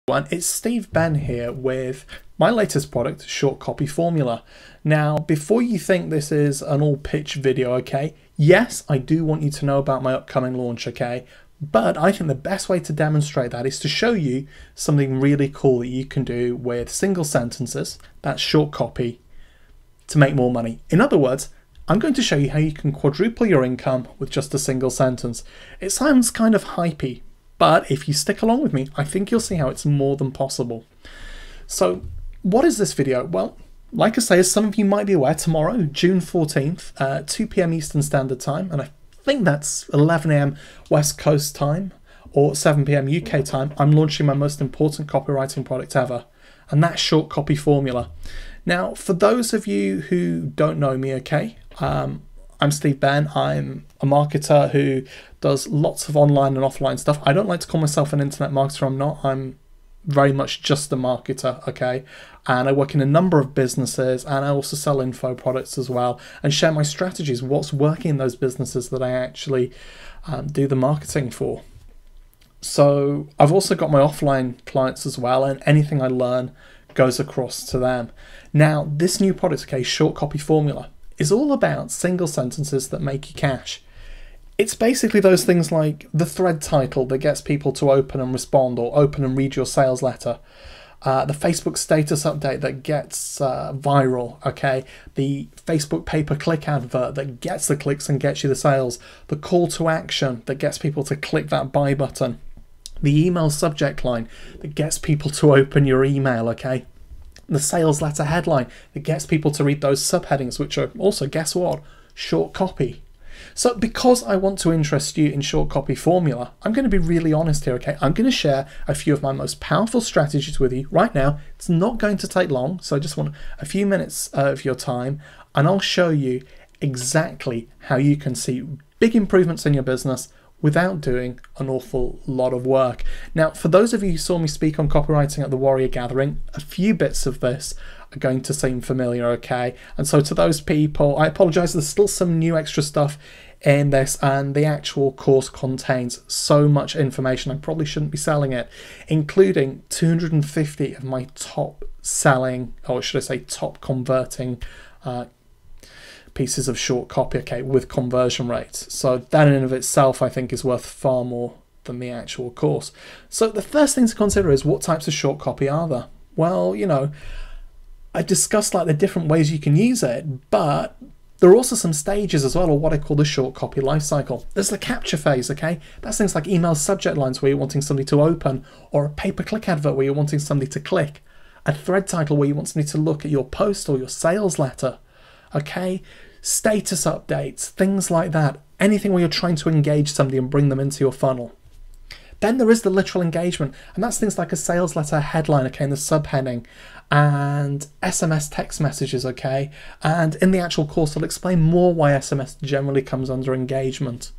It's Steve Ben here with my latest product, Short Copy Formula. Now, before you think this is an all pitch video, okay, yes, I do want you to know about my upcoming launch, okay, but I think the best way to demonstrate that is to show you something really cool that you can do with single sentences, that's short copy, to make more money. In other words, I'm going to show you how you can quadruple your income with just a single sentence. It sounds kind of hypey, but if you stick along with me, I think you'll see how it's more than possible. So what is this video? Well, like I say, as some of you might be aware, tomorrow, June 14th, 2 p.m. Eastern Standard Time, and I think that's 11 a.m. West Coast time, or 7 p.m. UK time, I'm launching my most important copywriting product ever, and that's Short Copy Formula. Now, for those of you who don't know me, okay, I'm Steve Ben. I'm a marketer who does lots of online and offline stuff. I don't like to call myself an internet marketer. I'm not. I'm very much just a marketer, okay? And I work in a number of businesses, and I also sell info products as well and share my strategies, what's working in those businesses that I actually do the marketing for. So I've also got my offline clients as well, and anything I learn goes across to them. Now, this new product, okay, Short Copy Formula, is all about single sentences that make you cash. It's basically those things like the thread title that gets people to open and respond or open and read your sales letter, the Facebook status update that gets viral, okay, the Facebook pay-per-click advert that gets the clicks and gets you the sales, the call to action that gets people to click that buy button, the email subject line that gets people to open your email, okay, the sales letter headline that gets people to read those subheadings, which are also, guess what, short copy. So because I want to interest you in Short Copy Formula, I'm going to be really honest here, okay? I'm going to share a few of my most powerful strategies with you right now. It's not going to take long, so I just want a few minutes of your time, and I'll show you exactly how you can see big improvements in your business without doing an awful lot of work. Now, for those of you who saw me speak on copywriting at the Warrior Gathering, a few bits of this are going to seem familiar, okay? And so to those people, I apologize, there's still some new extra stuff in this, and the actual course contains so much information I probably shouldn't be selling it, including 250 of my top selling, or should I say top converting pieces of short copy, okay, with conversion rates. So that in and of itself, I think, is worth far more than the actual course. So the first thing to consider is, what types of short copy are there? Well, you know, I discussed like the different ways you can use it, but there are also some stages as well, or what I call the short copy life cycle. There's the capture phase, okay? That's things like email subject lines where you're wanting somebody to open, or a pay-per-click advert where you're wanting somebody to click, a thread title where you want somebody to look at your post or your sales letter, okay? Status updates, things like that. Anything where you're trying to engage somebody and bring them into your funnel. Then there is the literal engagement, and that's things like a sales letter headline, okay, in the subheading, and SMS text messages, okay? And in the actual course, I'll explain more why SMS generally comes under engagement.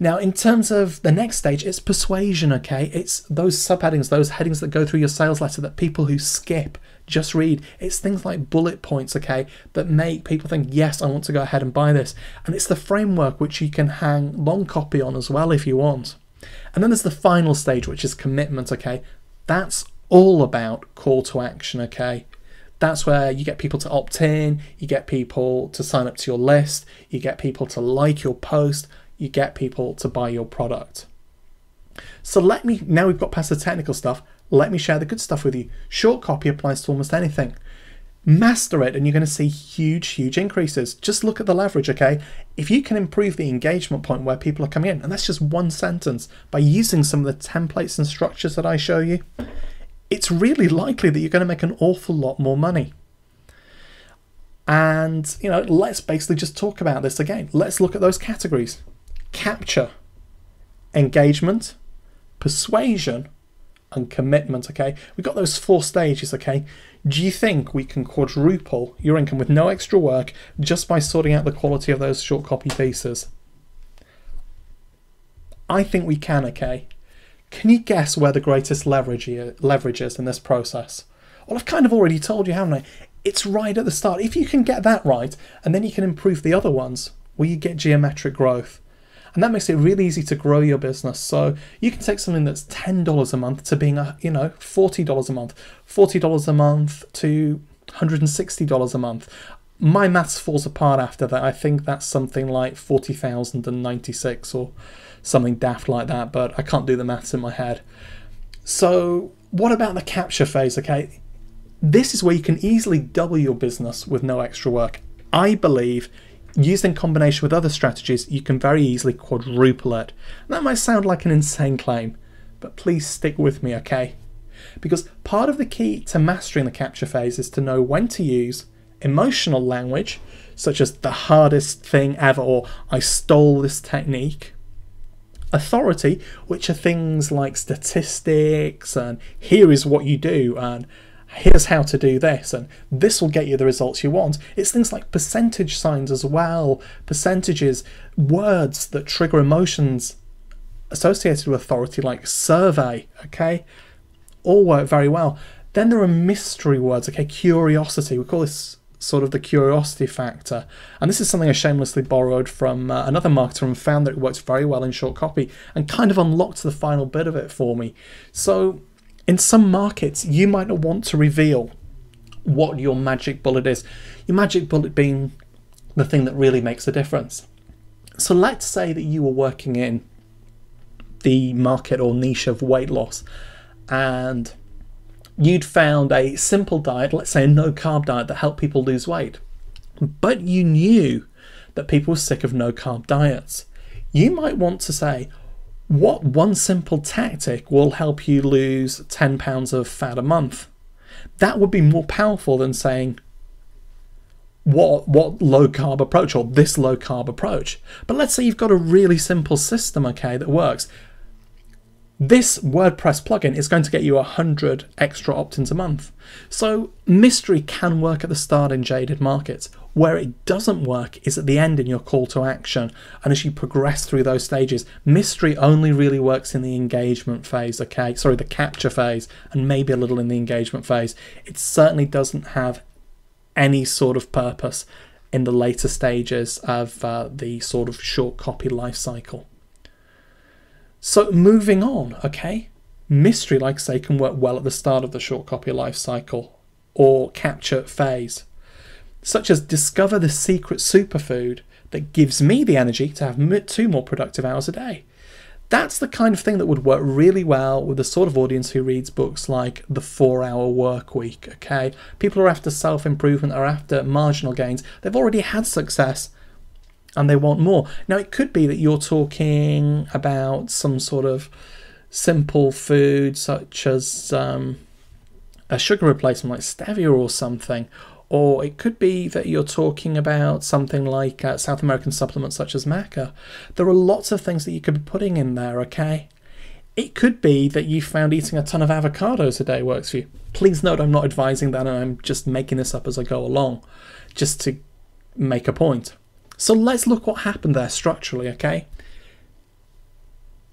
Now, in terms of the next stage, it's persuasion, okay? It's those subheadings, those headings that go through your sales letter that people who skip just read. It's things like bullet points, okay, that make people think, yes, I want to go ahead and buy this. And it's the framework which you can hang long copy on as well if you want. And then there's the final stage, which is commitment, okay? That's all about call to action, okay? That's where you get people to opt in, you get people to sign up to your list, you get people to like your post, you get people to buy your product. So now we've got past the technical stuff, let me share the good stuff with you. Short copy applies to almost anything. Master it and you're going to see huge increases. Just look at the leverage, okay? If you can improve the engagement point where people are coming in, and that's just one sentence, by using some of the templates and structures that I show you, it's really likely that you're going to make an awful lot more money. And, you know, let's basically just talk about this again. Let's look at those categories. Capture, engagement, persuasion, and commitment, okay? We've got those 4 stages, okay? Do you think we can quadruple your income with no extra work just by sorting out the quality of those short copy pieces? I think we can, okay? Can you guess where the greatest leverage is in this process? Well, I've kind of already told you, haven't I? It's right at the start. If you can get that right, and then you can improve the other ones, well, you get geometric growth. And that makes it really easy to grow your business. So you can take something that's $10 a month to being $40 a month, $40 a month to $160 a month. My maths falls apart after that. I think that's something like 40,096 or something daft like that, but I can't do the maths in my head. So what about the capture phase? Okay, this is where you can easily double your business with no extra work. I believe used in combination with other strategies, you can very easily quadruple it. And that might sound like an insane claim, but please stick with me, okay? Because part of the key to mastering the capture phase is to know when to use emotional language, such as the hardest thing ever, or I stole this technique. Authority, which are things like statistics and here is what you do and here's how to do this and this will get you the results you want. It's things like percentage signs as well, percentages, words that trigger emotions associated with authority like survey, okay? All work very well. Then there are mystery words, okay? Curiosity, we call this sort of the curiosity factor. And this is something I shamelessly borrowed from another marketer and found that it works very well in short copy and kind of unlocked the final bit of it for me. So in some markets, you might not want to reveal what your magic bullet is. Your magic bullet being the thing that really makes a difference. So let's say that you were working in the market or niche of weight loss and you'd found a simple diet, let's say a no-carb diet that helped people lose weight. But you knew that people were sick of no-carb diets. You might want to say, what one simple tactic will help you lose 10 pounds of fat a month? That would be more powerful than saying, what low-carb approach or this low-carb approach. But let's say you've got a really simple system, okay, that works. This WordPress plugin is going to get you 100 extra opt-ins a month. So mystery can work at the start in jaded markets. Where it doesn't work is at the end in your call to action. And as you progress through those stages, mystery only really works in the engagement phase, okay? Sorry, the capture phase, and maybe a little in the engagement phase. It certainly doesn't have any sort of purpose in the later stages of the sort of short copy life cycle. So moving on, okay, mystery, like I say, can work well at the start of the short copy life cycle or capture phase, such as discover the secret superfood that gives me the energy to have 2 more productive hours a day. That's the kind of thing that would work really well with the sort of audience who reads books like The 4-Hour Workweek, okay? People who are after self-improvement, are after marginal gains. They've already had success and they want more. Now, it could be that you're talking about some sort of simple food such as a sugar replacement like stevia or something. Or it could be that you're talking about something like South American supplements such as maca. There are lots of things that you could be putting in there, okay? It could be that you found eating a ton of avocados a day works for you. Please note I'm not advising that, and I'm just making this up as I go along, just to make a point. So let's look what happened there structurally, okay?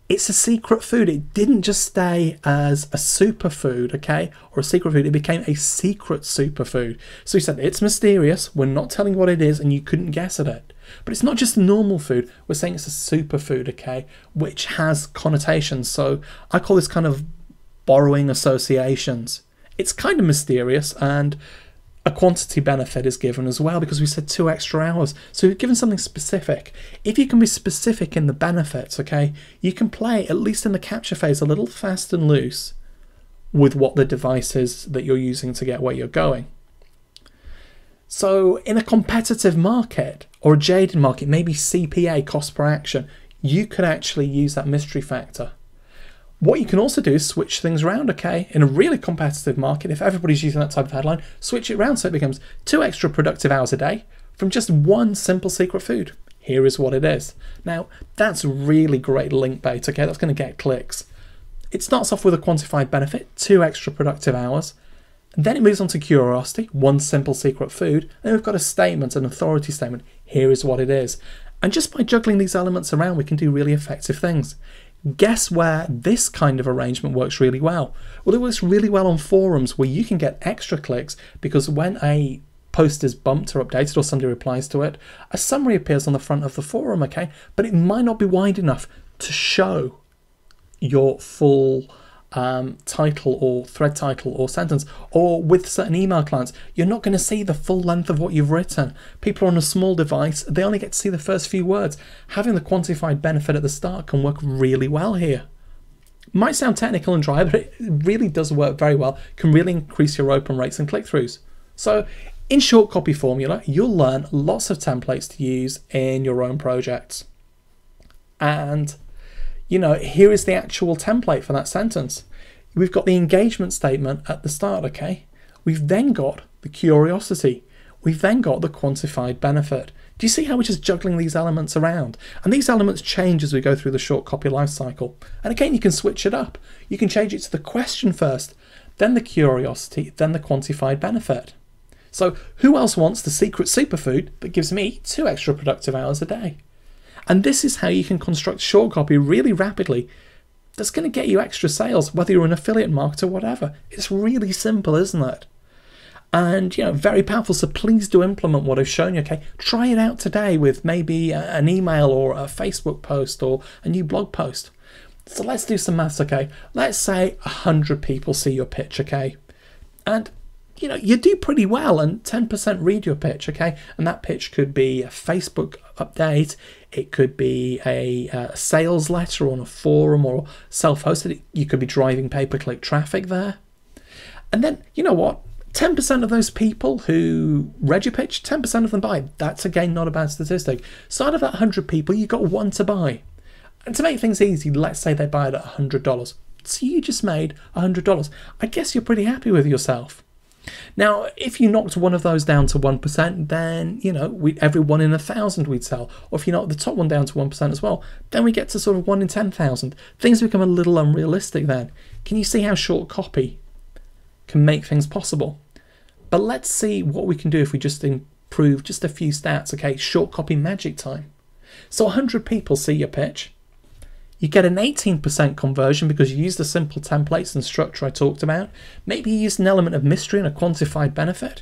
It's a secret food. It didn't just stay as a superfood, okay, or a secret food. It became a secret superfood. So he said, it's mysterious. We're not telling what it is, and you couldn't guess at it. But it's not just a normal food. We're saying it's a superfood, okay, which has connotations. So I call this kind of borrowing associations. It's kind of mysterious, and a quantity benefit is given as well because we said 2 extra hours. So we've given something specific. If you can be specific in the benefits, okay, you can play, at least in the capture phase, a little fast and loose with what the device is that you're using to get where you're going. So in a competitive market or a jaded market, maybe CPA, cost per action, you could actually use that mystery factor. What you can also do is switch things around, okay? In a really competitive market, if everybody's using that type of headline, switch it around so it becomes 2 extra productive hours a day from just one simple secret food. Here is what it is. Now, that's really great link bait, okay? That's going to get clicks. It starts off with a quantified benefit, 2 extra productive hours. And then it moves on to curiosity, 1 simple secret food. And we've got a statement, an authority statement. Here is what it is. And just by juggling these elements around, we can do really effective things. Guess where this kind of arrangement works really well? Well, it works really well on forums where you can get extra clicks because when a post is bumped or updated or somebody replies to it, a summary appears on the front of the forum, okay? But it might not be wide enough to show your full title or thread title or sentence. Or with certain email clients, you're not going to see the full length of what you've written. People on a small device, they only get to see the first few words. Having the quantified benefit at the start can work really well here. Might sound technical and dry, but it really does work very well. Can really increase your open rates and click-throughs. So in Short Copy Formula, you'll learn lots of templates to use in your own projects. And you know, here is the actual template for that sentence. We've got the engagement statement at the start, okay? We've then got the curiosity. We've then got the quantified benefit. Do you see how we're just juggling these elements around? And these elements change as we go through the short copy lifecycle. And again, you can switch it up. You can change it to the question first, then the curiosity, then the quantified benefit. So who else wants the secret superfood that gives me 2 extra productive hours a day? And this is how you can construct short copy really rapidly. That's going to get you extra sales, whether you're an affiliate marketer or whatever. It's really simple, isn't it? And, you know, very powerful. So please do implement what I've shown you, okay? Try it out today with maybe an email or a Facebook post or a new blog post. So let's do some maths, okay? Let's say 100 people see your pitch, okay? And you know, you do pretty well and 10% read your pitch, okay? And that pitch could be a Facebook update. It could be a sales letter on a forum or self-hosted. You could be driving pay-per-click traffic there. And then, you know what? 10% of those people who read your pitch, 10% of them buy. That's, again, not a bad statistic. So out of that 100 people, you got 1 to buy. And to make things easy, let's say they buy it at $100. So you just made $100. I guess you're pretty happy with yourself. Now, if you knocked one of those down to 1%, then, you know, every 1 in 1,000 we'd sell. Or if you knock the top one down to 1% as well, then we get to sort of 1 in 10,000. Things become a little unrealistic then. Can you see how short copy can make things possible? But let's see what we can do if we just improve just a few stats, okay? Short copy magic time. So 100 people see your pitch. You get an 18% conversion because you use the simple templates and structure I talked about. Maybe you use an element of mystery and a quantified benefit.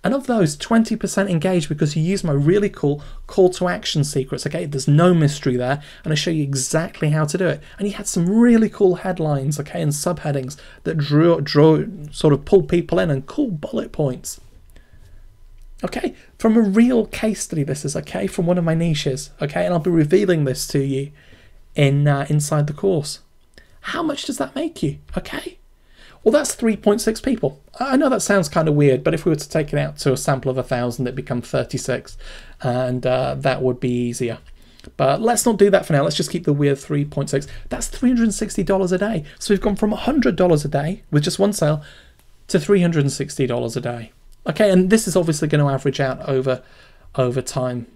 And of those, 20% engage because you use my really cool call to action secrets. Okay, there's no mystery there, and I show you exactly how to do it. And you had some really cool headlines, okay, and subheadings that sort of pull people in, and cool bullet points. Okay, from a real case study, this is, okay, from one of my niches, okay, and I'll be revealing this to you inside the course. How much does that make you? Okay, well, that's 3.6 people. I know that sounds kind of weird, but if we were to take it out to a sample of 1,000, it'd become 36, and that would be easier. But let's not do that for now. Let's just keep the weird 3.6. That's $360 a day. So we've gone from $100 a day with just 1 sale to $360 a day. Okay, and this is obviously going to average out over time.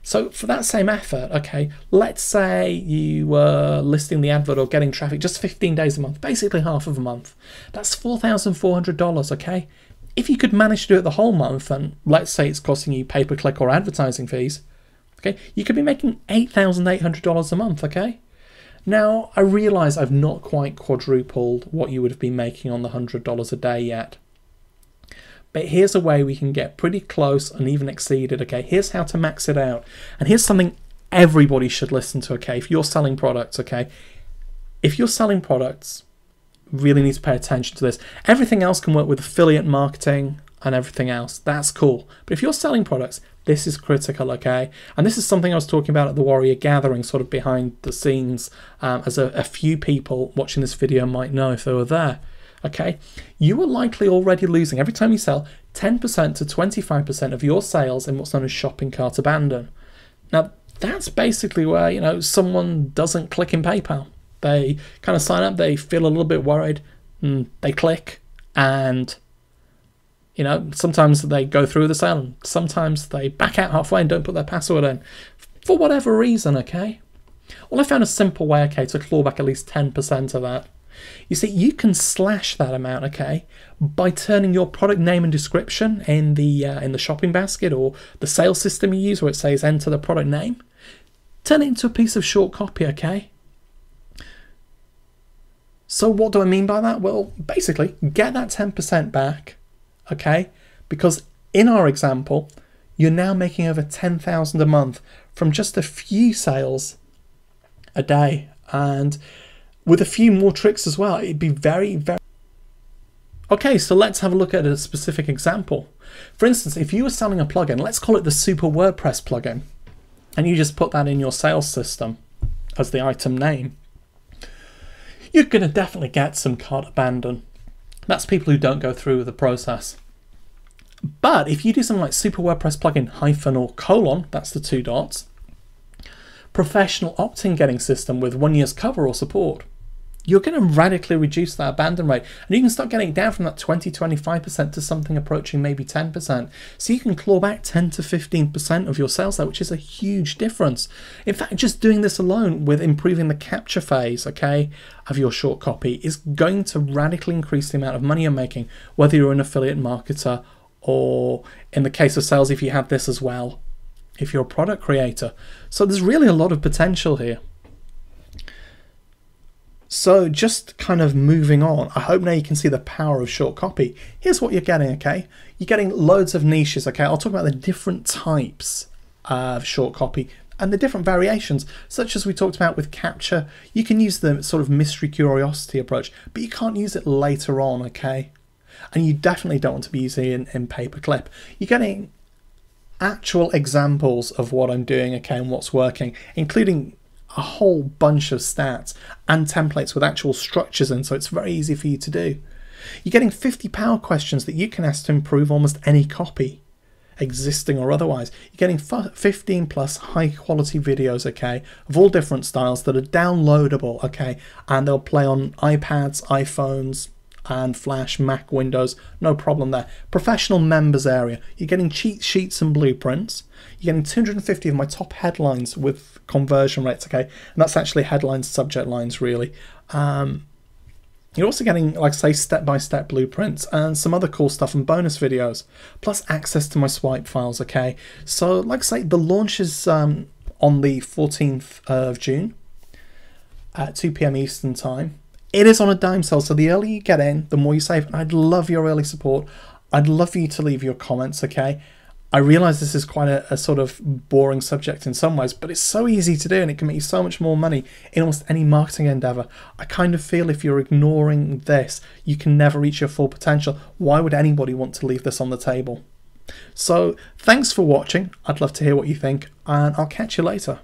So for that same effort, okay, let's say you were listing the advert or getting traffic just 15 days a month, basically half of a month. That's $4,400, okay? If you could manage to do it the whole month, and let's say it's costing you pay-per-click or advertising fees, okay, you could be making $8,800 a month, okay? Now, I realise I've not quite quadrupled what you would have been making on the $100 a day yet. But here's a way we can get pretty close and even exceed it, okay? Here's how to max it out. And here's something everybody should listen to, okay? If you're selling products, okay? If you're selling products, really need to pay attention to this. Everything else can work with affiliate marketing and everything else. That's cool. But if you're selling products, this is critical, okay? And this is something I was talking about at the Warrior Gathering, sort of behind the scenes, as a few people watching this video might know if they were there. Okay, you are likely already losing, every time you sell, 10% to 25% of your sales in what's known as shopping cart abandon. Now, that's basically where, you know, someone doesn't click in PayPal. They kind of sign up, they feel a little bit worried, and they click, and, you know, sometimes they go through the sale, and sometimes they back out halfway and don't put their password in, for whatever reason, okay? Well, I found a simple way, okay, to claw back at least 10% of that. You see, you can slash that amount, okay, by turning your product name and description in the shopping basket or the sales system you use where it says enter the product name. Turn it into a piece of short copy, okay? So what do I mean by that? Well, basically, get that 10% back, okay? Because in our example, you're now making over 10,000 a month from just a few sales a day. And with a few more tricks as well, it'd be very, very... Okay, so let's have a look at a specific example. For instance, if you were selling a plugin, let's call it the Super WordPress plugin, and you just put that in your sales system as the item name, you're going to definitely get some cart abandon. That's people who don't go through with the process. But if you do something like Super WordPress plugin hyphen or colon, that's the 2 dots, professional opt-in getting system with 1 year's cover or support, you're going to radically reduce that abandon rate. And you can start getting it down from that 20-25% to something approaching maybe 10%. So you can claw back 10 to 15% of your sales there, which is a huge difference. In fact, just doing this alone with improving the capture phase, okay, of your short copy is going to radically increase the amount of money you're making, whether you're an affiliate marketer or, in the case of sales, if you have this as well, if you're a product creator. So there's really a lot of potential here. So just kind of moving on, I hope now you can see the power of short copy. Here's what you're getting, okay? You're getting loads of niches, okay? I'll talk about the different types of short copy and the different variations, such as we talked about with capture. You can use the sort of mystery curiosity approach, but you can't use it later on, okay? And you definitely don't want to be using it in pay-per-click. You're getting actual examples of what I'm doing, okay, and what's working, including a whole bunch of stats and templates with actual structures in, so it's very easy for you to do. You're getting 50 power questions that you can ask to improve almost any copy, existing or otherwise. You're getting 15 plus high quality videos, okay, of all different styles that are downloadable, okay, and they'll play on iPads, iPhones, and Flash, Mac, Windows, no problem there. Professional members area, you're getting cheat sheets and blueprints. You're getting 250 of my top headlines with conversion rates, okay, and that's actually headlines, subject lines, really. You're also getting, like I say, step-by-step blueprints and some other cool stuff and bonus videos, plus access to my swipe files, okay. So, like I say, the launch is on the 14th of June at 2 PM Eastern Time. It is on a dime sale, so the earlier you get in, the more you save. And I'd love your early support. I'd love for you to leave your comments, okay? I realise this is quite a sort of boring subject in some ways, but it's so easy to do and it can make you so much more money in almost any marketing endeavour. I kind of feel if you're ignoring this, you can never reach your full potential. Why would anybody want to leave this on the table? So thanks for watching. I'd love to hear what you think, and I'll catch you later.